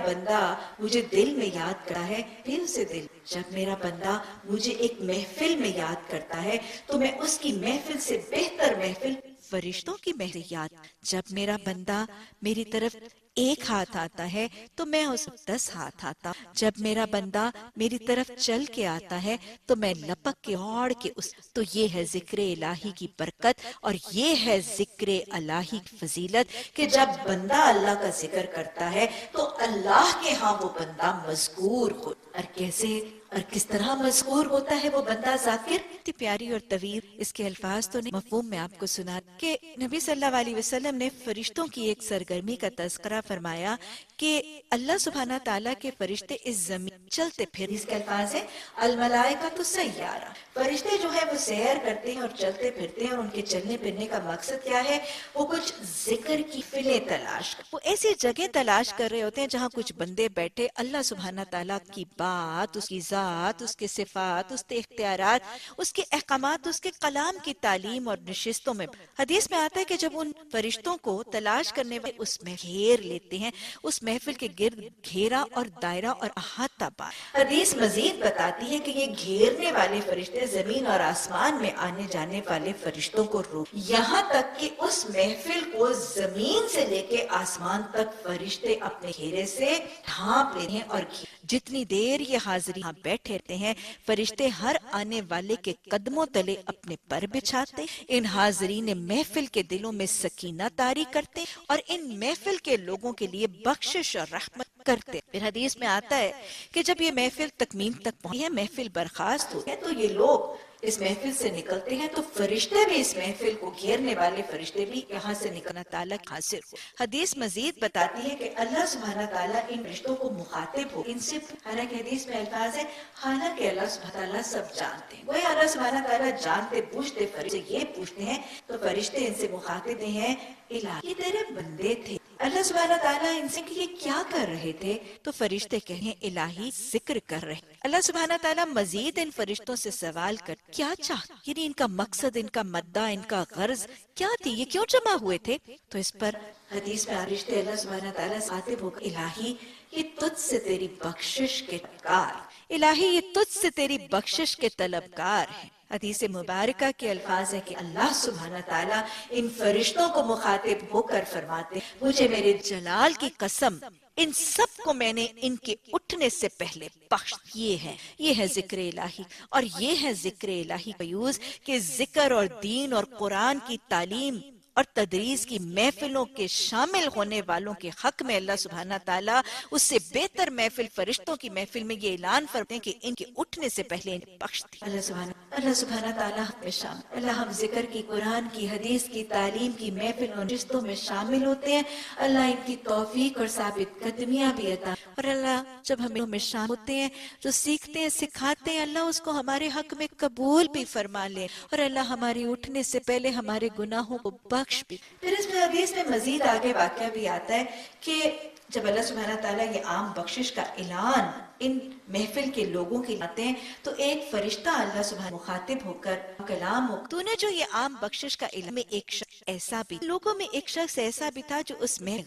بندہ مجھے دل میں یاد کرتا ہے، دل سے دل، جب میرا بندہ مجھے ایک محفل میں یاد کرتا ہے تو میں اس کی محفل سے بہتر محفل فرشتوں کی محفل یاد، جب میرا بندہ میری طرف ایک ہاتھ آتا ہے تو میں اس 10 ہاتھ آتا ہوں، جب میرا بندہ میری طرف چل کے آتا ہے تو میں لپک کے اوڑ کے اس، تو یہ ہے ذکر الہی کی برکت اور یہ ہے ذکر الہی کی فضیلت کہ جب بندہ اللہ کا ذکر کرتا ہے تو اللہ کے ہاں وہ بندہ مذکور ہو۔ اور کیسے اور کس طرح مذکور ہوتا ہے وہ بندہ ذاکر؟ اتنی پیاری اور طویل اس کے الفاظ تو نہیں، مفہوم میں آپ کو سنا کہ نبی صلی اللہ علیہ وسلم نے فرشتوں کی ایک سرگرمی کا تذکرہ فرمایا کہ اللہ سبحانہ تعالیٰ کے فرشتے اس زمین چلتے پھر، اس کے الفاظ ہیں الملائکۃ سیارہ، فرشتے جو ہے وہ سیر کرتے ہیں اور چلتے پھرتے ہیں، اور ان کے چلنے پھرنے کا مقصد کیا ہے؟ وہ کچھ ذکر کی فلیں تلاش، وہ ایسی جگہ تلاش کر رہے ہوتے ہیں جہاں کچھ بندے بیٹھے اللہ سبحانہ تعالیٰ کی بات، اس کی ذات، اس کے صفات، اس کے اختیارات، اس کے احکامات، اس کے کلام کی تعلیم اور نشستوں میں۔ حدیث میں آتا ہے کہ جب ان فرشتوں کو تلاش کرنے والے اس میں گھیر لیتے ہیں، اس محفل کے گرد گھیرا اور دائرہ اور احاطہ بار۔ حدیث مزید بتاتی ہے کہ یہ گھیرنے والے فرشتے زمین اور آسمان میں آنے جانے والے فرشتوں کو روک، یہاں تک کہ اس محفل کو زمین سے لے کے آسمان تک فرشتے اپنے گھیرے سے ڈھانپ لیتے ہیں، اور جتنی دیر یہ حاضری یہاں بیٹھے رہتے ہیں، فرشتے ہر آنے والے کے قدموں تلے اپنے پر بچھاتے، ان حاضرین محفل کے دلوں میں سکینہ طاری کرتے اور ان محفل کے لوگوں کے لیے بخشش اور رحمت کرتے۔ پھر حدیث میں آتا ہے کہ جب یہ محفل تکمیل تک پہنچی ہے، محفل برخاست ہوتی ہے، تو یہ لوگ اس محفل سے نکلتے ہیں تو فرشتے بھی، اس محفل کو گھیرنے والے فرشتے بھی یہاں سے نکلنا تعالیٰ حاضر ہو۔ حدیث مزید بتاتی ہے کہ اللہ سبحانہ تعالیٰ ان فرشتوں کو مخاطب ہو، ان سے، حالانکہ حدیث میں الفاظ ہے حالانکہ اللہ سبحانہ تعالیٰ سب جانتے ہیں، وہی اللہ سبحانہ تعالیٰ جانتے بوجھتے فرشتے یہ پوچھتے ہیں، تو فرشتے ان سے مخاطب ہیں الہی، یہ تیرے بندے تھے، اللہ سبحانہ تعالیٰ ان سے کہ یہ کیا کر رہے تھے؟ تو فرشتے کہیں الہی ذکر کر رہے۔ اللہ سبحانہ تعالیٰ مزید ان فرشتوں سے سوال کر کیا چاہتا، یعنی ان کا مقصد، ان کا مدعا، ان کا غرض کیا تھی، یہ کیوں جمع ہوئے تھے؟ تو اس پر حدیث میں فرشتے اللہ سبحانہ تعالیٰ سے خاطب ہو کر الہی یہ تجھ سے تیری بخشش کے طلبگار، الہی یہ تجھ سے تیری بخشش کے طلبگار ہیں۔ حدیث مبارکہ کے الفاظ ہے کہ اللہ سبحانہ تعالیٰ ان فرشتوں کو مخاطب ہو کر فرماتے، مجھے میرے جلال کی قسم ان سب کو میں نے ان کے اٹھنے سے پہلے بخش، یہ ہے ذکر الہی، اور یہ ہے ذکر الہی کا یوز کہ ذکر اور دین اور قرآن کی تعلیم اور تدریس کی محفلوں کے شامل ہونے والوں کے حق میں اللہ سبحانہ تعالیٰ اس سے بہتر محفل فرشتوں کی محفل میں یہ اعلان فرماتے ہیں کہ ان کے اٹھنے سے پہلے انہیں بخش دی۔ اللہ سبحانہ تعالیٰ حق میں شامل، اللہ ہم ذکر کی، قرآن کی، حدیث کی تعلیم کی محفل اور رشتوں میں شامل ہوتے ہیں، اللہ ان کی توفیق اور ثابت قدمیاں بھی عطا، اور اللہ جب ہمیں شامل ہوتے ہیں، جو سیکھتے ہیں، سکھاتے ہیں، اللہ اس کو ہمارے حق میں قبول بھی فرما لے، اور اللہ ہمارے اٹھنے سے پہلے ہمارے گناہوں کو بخش بھی۔ پھر اس حدیث میں مزید آگے واقعہ بھی آتا ہے کہ جب اللہ سبحانہ تعالیٰ یہ عام بخشش کا اعلان ان محفل کے لوگوں کے آتے ہیں تو ایک فرشتہ اللہ سبحانہ مخاطب ہو کر کلام ہو، تو نے جو یہ عام بخشش کا اعلان میں ایک شخص ایسا بھی لوگوں میں ایک شخص ایسا بھی تھا جو اس میں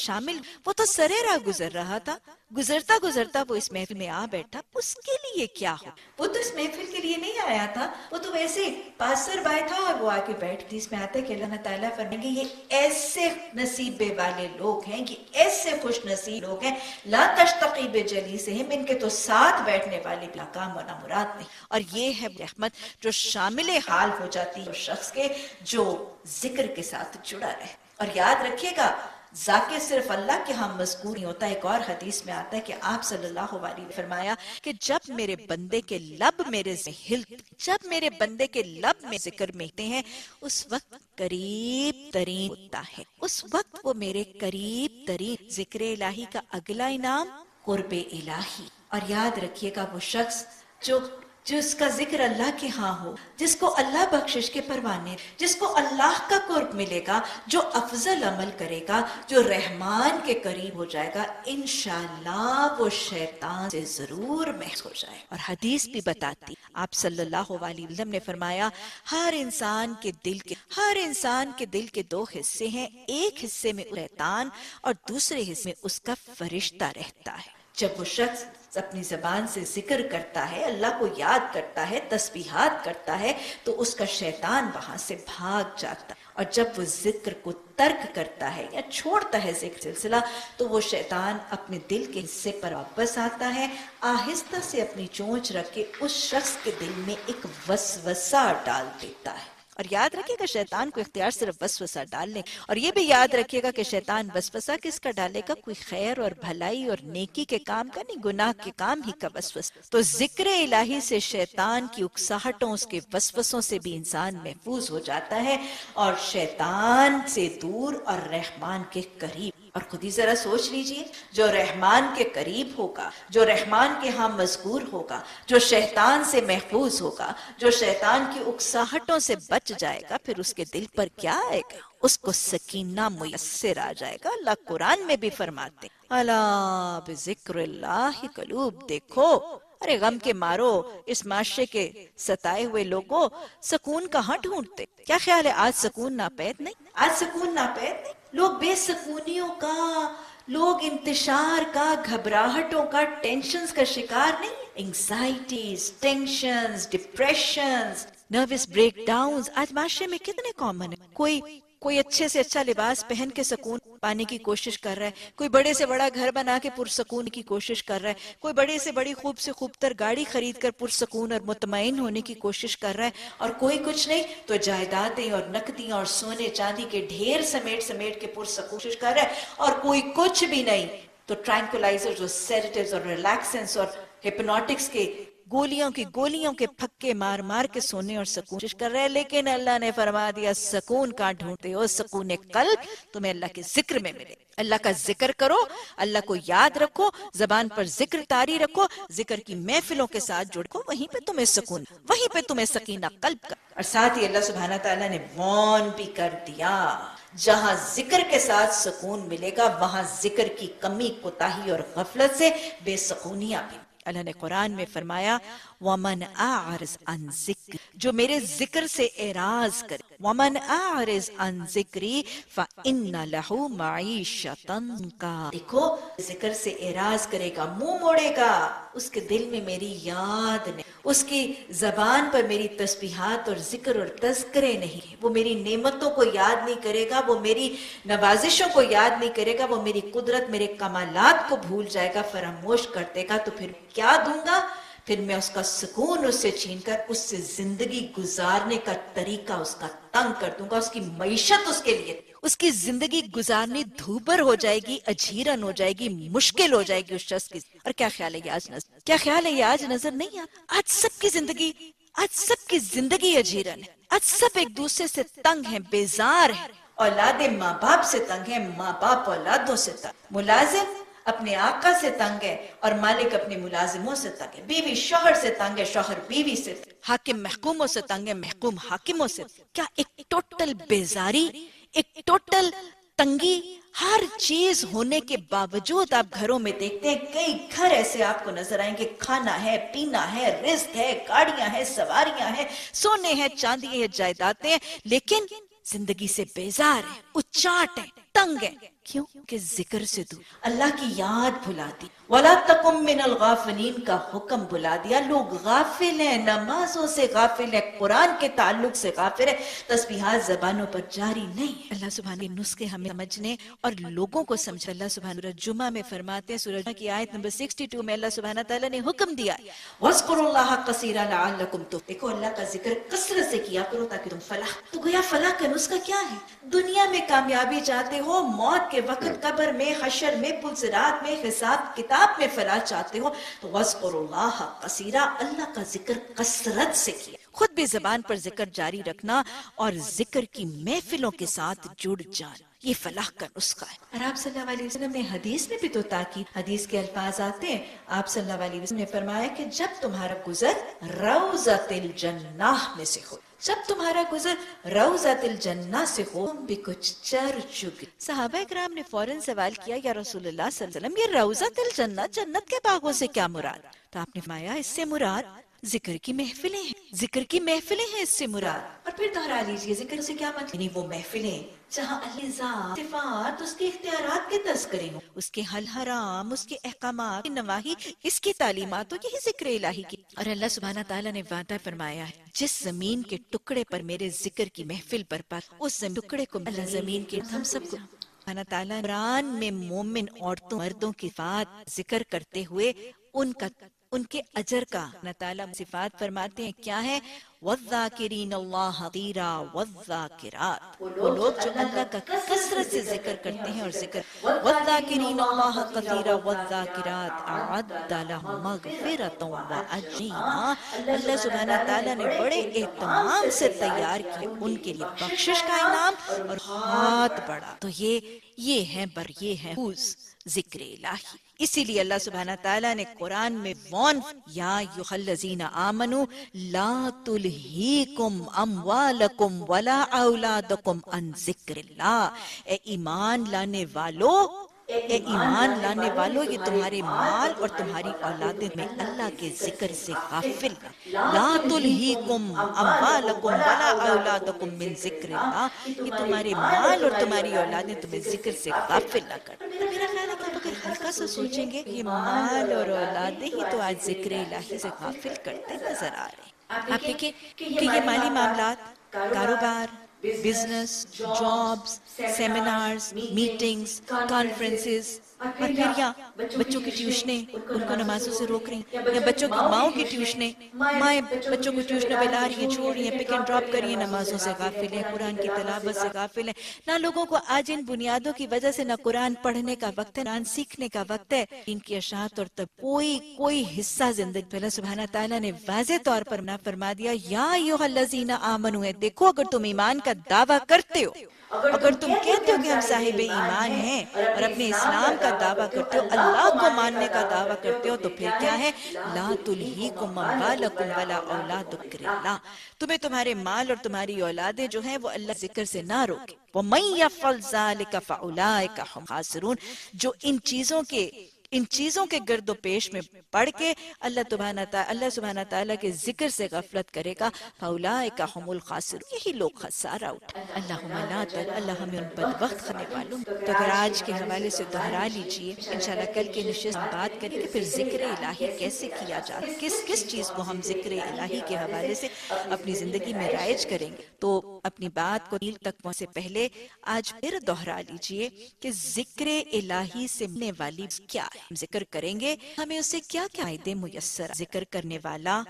شامل، وہ تو سرے راہ گزر رہا تھا، گزرتا گزرتا وہ اس محفل میں آ بیٹھا، اس کے لیے کیا ہو؟ وہ تو اس محفل کے لیے نہیں آیا تھا، وہ تو ویسے پاسر بائے تھا اور وہ آ کے بیٹھ گئی۔ اس میں آتا ہے کہ اللہ تعالیٰ فرمائیں گے یہ ایسے نصیبے والے لوگ ہیں، یہ ایسے خوش نصیب لوگ ہیں، لا تشتقی بجلیسہم، ان کے تو ساتھ بیٹھنے والے بھی کام ہونا مراد نہیں۔ اور یہ ہے رحمت جو شامل حال ہو جاتی ہے اس شخص کے جو ذکر کے ساتھ جڑا رہے۔ اور یاد رکھیے گا ذاکر صرف اللہ کے ہاں مذکور نہیں ہوتا۔ ایک اور حدیث میں آتا ہے کہ آپ صلی اللہ علیہ وسلم نے فرمایا کہ جب میرے بندے کے لب میرے سے ہلتے، جب میرے بندے کے لب میں ذکر ملتے ہیں، اس وقت قریب ترین ہوتا ہے، اس وقت وہ میرے قریب ترین۔ ذکر الہی کا اگلا انعام قرب الہی۔ اور یاد رکھیے گا وہ شخص جس کا ذکر اللہ کے ہاں ہو، جس کو اللہ بخشش کے پروانے، جس کو اللہ کا قرب ملے گا، جو افضل عمل کرے گا، جو رحمان کے قریب ہو جائے گا، انشاءاللہ وہ شیطان سے ضرور محفوظ ہو جائے۔ اور حدیث بھی بتاتی، آپ صلی اللہ علیہ وسلم نے فرمایا ہر انسان کے دل کے دو حصے ہیں، ایک حصے میں شیطان اور دوسرے حصے میں اس کا فرشتہ رہتا ہے۔ جب وہ شخص اپنی زبان سے ذکر کرتا ہے، اللہ کو یاد کرتا ہے، تسبیحات کرتا ہے، تو اس کا شیطان وہاں سے بھاگ جاتا ہے۔ اور جب وہ ذکر کو ترک کرتا ہے یا چھوڑتا ہے ذکر سلسلہ، تو وہ شیطان اپنے دل کے حصے پر واپس آتا ہے، آہستہ سے اپنی چونچ رکھ کے اس شخص کے دل میں ایک وسوسہ ڈال دیتا ہے۔ اور یاد رکھیے گا شیطان کو اختیار صرف وسوسہ ڈالنے، اور یہ بھی یاد رکھیے گا کہ شیطان وسوسہ کس کا ڈالے گا؟ کوئی خیر اور بھلائی اور نیکی کے کام کا نہیں، گناہ کے کام ہی کا وسوسہ۔ تو ذکر الہی سے شیطان کی اکساہٹوں، اس کے وسوسوں سے بھی انسان محفوظ ہو جاتا ہے اور شیطان سے دور اور رحمان کے قریب۔ اور خود ہی ذرا سوچ لیجئے، جو رحمان کے قریب ہوگا، جو رحمان کے ہاں مذکور ہوگا، جو شیطان سے محفوظ ہوگا، جو شیطان کی اکساہٹوں سے بچ جائے گا، پھر اس کے دل پر کیا آئے گا؟ اس کو سکینہ میسر آ جائے گا۔ اللہ قرآن میں بھی فرماتے ہیں الا بذکر اللہ قلوب، دیکھو ارے غم کے مارو اس معاشرے کے ستائے ہوئے لوگوں سکون کہاں ڈھونڈتے؟ کیا خیال ہے آج سکون ناپید نہیں؟ آج سکون ناپید نہیں، لوگ بے سکونیوں کا، لوگ انتشار کا، گھبراہٹوں کا، ٹینشنز کا شکار نہیں، anxieties, tensions, depressions, nervous breakdowns آج معاشرے میں کتنے کامن ہیں۔ کوئی اچھے سے اچھا لباس پہن کے سکون پانے کی کوشش کر رہا ہے، کوئی بڑے سے بڑا گھر بنا کے پرسکون کی کوشش کر رہا ہے، کوئی بڑے سے بڑی خوب سے خوب تر گاڑی خرید کر پرسکون اور مطمئن ہونے کی کوشش کر رہا ہے، اور کوئی کچھ نہیں تو جائیدادیں اور نقدیاں اور سونے چاندی کے ڈھیر سمیٹ کے پرسکون کوشش کر رہا ہے، اور کوئی کچھ بھی نہیں تو ٹرانکولائزرز اور سیڈیٹیوز اور ریلیکسنس اور ہپنوٹکس کے گولیوں کے پھکے مار کے سونے اور سکون کوشش کر رہے ہیں۔ لیکن اللہ نے فرما دیا سکون کہاں ڈھونڈتے ہو؟ سکون قلب تمہیں اللہ کے ذکر میں ملے۔ اللہ کا ذکر کرو، اللہ کو یاد رکھو، زبان پر ذکر طاری رکھو، ذکر کی محفلوں کے ساتھ جڑو، وہیں پہ تمہیں سکون، وہیں پہ تمہیں سکینہ قلب کا۔ اور ساتھ ہی اللہ سبحانہ تعالیٰ نے وارن بھی کر دیا، جہاں ذکر کے ساتھ سکون ملے گا وہاں ذکر کی کمی، کوتاہی اور غفلت سے بے سکونیاں بھی۔ اللہ نے قرآن میں فرمایا وَمَنْ أَعْرِضْ عَنْ ذِكْرِ، جو میرے ذکر سے اعراض کرے، وَمَنْ أَعْرِضْ عَنْ ذِكْرِ فَإِنَّ لَهُ مَعِيشَةً ضَنْكًا، دیکھو ذکر سے اعراض کرے گا، منہ موڑے گا، اس کے دل میں میری یاد نہیں، اس کی زبان پر میری تسبیحات اور ذکر اور تذکرے نہیں ہیں، وہ میری نعمتوں کو یاد نہیں کرے گا، وہ میری نوازشوں کو یاد نہیں کرے گا، وہ میری قدرت، میرے کمالات کو بھول جائے گا، فراموش کر دے گا، تو پھر کیا دوں گا؟ پھر میں اس کا سکون اس سے چھین کر اس سے زندگی گزارنے کا طریقہ اس کا تنگ کر دوں گا، اس کی معیشت اس کے لیے، اس کی زندگی گزارنی دھوبر ہو جائے گی، اجیرن ہو جائے گی، مشکل ہو جائے گی اس شخص کی۔ اور کیا خیال ہے یہ آج نظر، کیا خیال ہے یہ آج نظر نہیں آتا؟ آج سب کی زندگی اجیرن ہے، آج سب ایک دوسرے سے تنگ ہیں، بیزار ہیں، اولادیں ماں باپ سے تنگ ہیں، ماں باپ اولادوں سے تنگ، ملازم اپنے آقا سے تنگ ہے اور مالک اپنے ملازموں سے تنگ ہے، بیوی شوہر سے تنگ ہے، شوہر بیوی سے تنگ ہے، حاکم محکوموں سے تنگ ہے، محکوم حاکموں سے۔ کیا ایک ٹوٹل بیزاری، ایک ٹوٹل تنگی ہر چیز ہونے کے باوجود آپ گھروں میں دیکھتے ہیں کئی گھر ایسے آپ کو نظر آئیں گے، کھانا ہے، پینا ہے، رزق ہے، گاڑیاں ہیں، سواریاں ہیں، سونے ہیں، چاندی ہے، جائیدادیں ہیں، لیکن زندگی سے بیزار ہے، اچاٹ ہے، تنگ ہے۔ کیوں؟ کہ ذکر سے دور، اللہ کی یاد بھلا دی، وَلَا تَكُن مِّنَ الْغَافِلِينَ کا حکم بھلا دیا۔ لوگ غافل ہیں، نمازوں سے غافل ہیں، قرآن کے تعلق سے غافل ہیں، تسبیحات زبانوں پر جاری نہیں۔ اللہ سبحانہ کے نسخے ہمیں سمجھنے اور لوگوں کو سمجھ، اللہ سبحانہ سورہ جمعہ میں فرماتے ہیں، سورہ جمعہ کی آیت نمبر 62 میں اللہ سبحانہ تعالیٰ نے حکم دیا ہے وَاذْكُرُوا اللَّهَ كَثِيرًا لَعَلَّكُمْ تُفْلِحُونَ، دیکھو اللہ کا ذکر کثرت سے کیا کرو تاکہ تم فلاح۔ تو گویا فلاح کا نسخہ کیا ہے؟ دنیا میں کامیابی چاہتے ہو، موت کے وقت قبر میں، حشر میں، پلسرات میں، حساب کتاب میں فلاح چاہتے ہو تو وَاذْكُرُوا اللَّهَ كَثِيرًا، اللہ کا ذکر کثرت سے کیا۔ خود بھی زبان پر ذکر جاری رکھنا اور ذکر کی محفلوں کے ساتھ جڑ جانا، یہ فلاح کا نسخہ ہے۔ اور آپ صلی اللہ علیہ وسلم نے حدیث میں بھی تو تاکید، حدیث کے الفاظ آتے ہیں، آپ صلی اللہ علیہ وسلم نے فرمایا کہ جب تمہارا گزر روضۃ الجنہ میں سے ہو، جب تمہارا گزر روضۃ الجنہ سے ہو، تم بھی کچھ چر چکے۔ صحابہ کرام نے فوراً سوال کیا، یا رسول اللہ صلی اللہ علیہ وسلم، یہ روضۃ الجنہ، جنت کے باغوں سے کیا مراد؟ تو آپ نے فرمایا اس سے مراد ذکر کی محفلیں ہیں، ذکر کی محفلیں ہیں اس سے مراد۔ اور پھر دہرا لیجئے ذکر سے کیا مطلب؟ یعنی وہ محفلیں جہاں اللہ ذات، صفات، اس کے اختیارات کے تذکرے ہوں، اس کے حل حرام، اس کے احکامات، نواہی، اس کی تعلیمات، یہی ذکر الہی کی۔ اور اللہ سبحانہ تعالیٰ نے وعدہ فرمایا ہے جس زمین کے ٹکڑے پر میرے ذکر کی محفل برپا، اس ٹکڑے کو اللہ زمین کے ہم سب کو سبحانہ تعالیٰ قرآن میں مومن عورتوں مردوں کی صفات ذکر کرتے ہوئے ان کے اجر کا اللہ تعالیٰ صفات فرماتے ہیں کیا ہے؟ وَالذَّاكِرِينَ اللَّهَ كَثِيرًا وَالذَّاكِرَاتِ، وہ لوگ جو اللہ کا کثرت سے ذکر کرتے ہیں اور ذکر وَالذَّاكِرِينَ اللَّهَ كَثِيرًا وَالذَّاكِرَاتِ أَعَدَّ لَهُم مَغْفِرَةً وَأَجْرًا، اللہ سبحانہ تعالیٰ نے بڑے اہتمام سے تیار کیا ان کے لیے بخشش کا انعام اور ہاتھ بڑھا۔ تو یہ ہے ذکر الہی۔ اسی لیے اللہ سبحانہ تعالیٰ نے قرآن میں یا ایھا الذین آمنوا لا تلہیکم اموالکم ولا اولادکم عن ذکر اللہ، اے ایمان لانے والو، اے ایمان لانے والو، یہ تمہارے مال اور تمہاری اولادیں میں اللہ کے ذکر سے غافل نہ۔ لا تلہیکم اموالکم ولا اولادکم من ذکر اللہ، یہ تمہارے مال اور تمہاری اولادیں تمہیں ذکر سے غافل نہ کر۔ میرا خیال ہے کہ آپ اگر ہلکا سا سوچیں گے یہ مال اور اولادیں ہی تو آج ذکر الہی سے غافل کرتے نظر آ رہے ہیں۔ آپ دیکھیں کہ یہ مالی معاملات، کاروبار، business, jobs, seminars, meetings, conferences, اور پھر یا بچوں کی ٹیوشنیں ان کو نمازوں سے روک رہی ہیں، یا بچوں کی ماؤں کی ٹیوشنیں، مائیں بچوں کو ٹیوشنوں پہ لا رہی ہیں، چھوڑ رہی ہیں، پک اینڈ ڈراپ کر رہی ہیں، نمازوں سے غافل ہیں، قرآن کی تلاوت سے غافل ہیں۔ نہ لوگوں کو آج ان بنیادوں کی وجہ سے نہ قرآن پڑھنے کا وقت ہے، قرآن سیکھنے کا وقت ہے، ان کی اشاعت اور تب کوئی حصہ زندگی۔ اللہ سبحانہ تعالیٰ نے واضح طور پر نہ فرما دیا یا ایھا الذین آمنوا، ہے دیکھو اگر تم ایمان کا دعویٰ کرتے ہو، اگر تم کہتے ہو کہ ہم صاحب ایمان ہیں اور اپنے اسلام کا دعویٰ کرتے ہو، اللہ کو ماننے کا دعویٰ کرتے ہو، تو پھر کیا ہے؟ لا تلہیکم اموالکم ولا اولادکم ذکر اللہ، تمہیں تمہارے مال اور تمہاری اولادیں جو ہیں وہ اللہ ذکر سے نہ روکے۔ وَمَن يَفْعَلْ ذَلِكَ فَأُولَٰئِكَ هُمُ الْخَاسِرُونَ، جو ان چیزوں کے گرد و پیش میں پڑھ کے اللہ سبحانہ تعالیٰ کے ذکر سے غفلت کرے گا، فَأُولَٰئِكَ هُمُ الْخَاسِرُونَ، یہی لوگ خسارہ اٹھائیں۔ اللہم لا تر، اللہ ہمیں ان بدبخت کرنے والوں۔ تو اگر آج کے حوالے سے دہرا لیجئے، انشاءاللہ کل کے نشست میں بات کریں کہ پھر ذکر الہی کیسے کیا جاتا ہے، کس چیز کو ہم ذکر الہی کے حوالے سے اپنی زندگی میں رائج کریں گے۔ تو اپنی بات کو نیل تک پہنچنے سے پہلے آج پھر دہرا لیجئے کہ ذکر الہی سے ملنے والی کیا ہے، ہم ذکر کریں گے، ہمیں اسے کیا کیا فائدے میسر۔ ذکر کرنے والا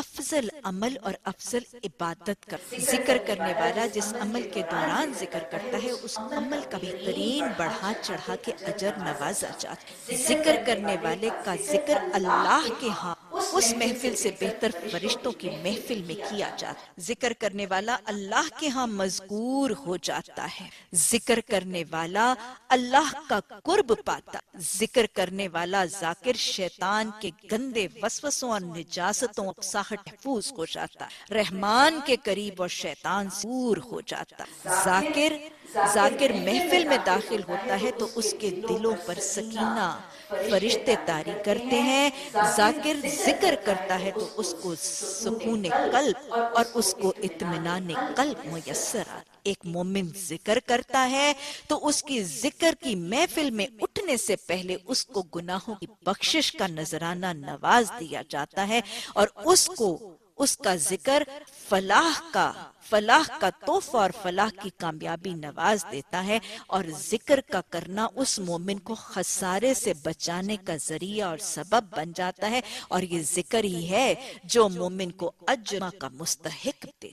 افضل عمل اور افضل عبادت کرتا ہے۔ ذکر کرنے والا جس عمل کے دوران ذکر کرتا ہے اس عمل کا بہترین بڑھا چڑھا کے اجر نوازا جاتا ہے۔ ذکر کرنے والے کا ذکر اللہ کے ہاں اس محفل سے بہتر فرشتوں کی محفل میں کیا جاتا. ذکر کرنے والا اللہ کے ہاں مذکور ہو جاتا ہے. ذکر کرنے والا اللہ کا قرب پاتا. ذکر کرنے والا ذاکر شیطان کے گندے وسوسوں اور نجاستوں اقساہٹ محفوظ ہو جاتا. رحمان کے قریب اور شیطان سے دور ہو جاتا. ذاکر محفل میں داخل ہوتا ہے تو اس کے دلوں پر سکینہ فرشتے طاری کرتے ہیں. ذاکر ذکر کرتا ہے تو اس کو سکون قلب اور اس کو اطمینان قلب میسر آتا. ایک مومن ذکر کرتا ہے تو اس کی ذکر کی محفل میں اٹھنے سے پہلے اس کو گناہوں کی بخشش کا نذرانہ نواز دیا جاتا ہے اور اس کا ذکر فلاح کا تحفہ اور فلاح کی کامیابی نواز دیتا ہے. اور ذکر کا کرنا اس مومن کو خسارے سے بچانے کا ذریعہ اور سبب بن جاتا ہے. اور یہ ذکر ہی ہے جو مومن کو اجر کا مستحق دیتا ہے.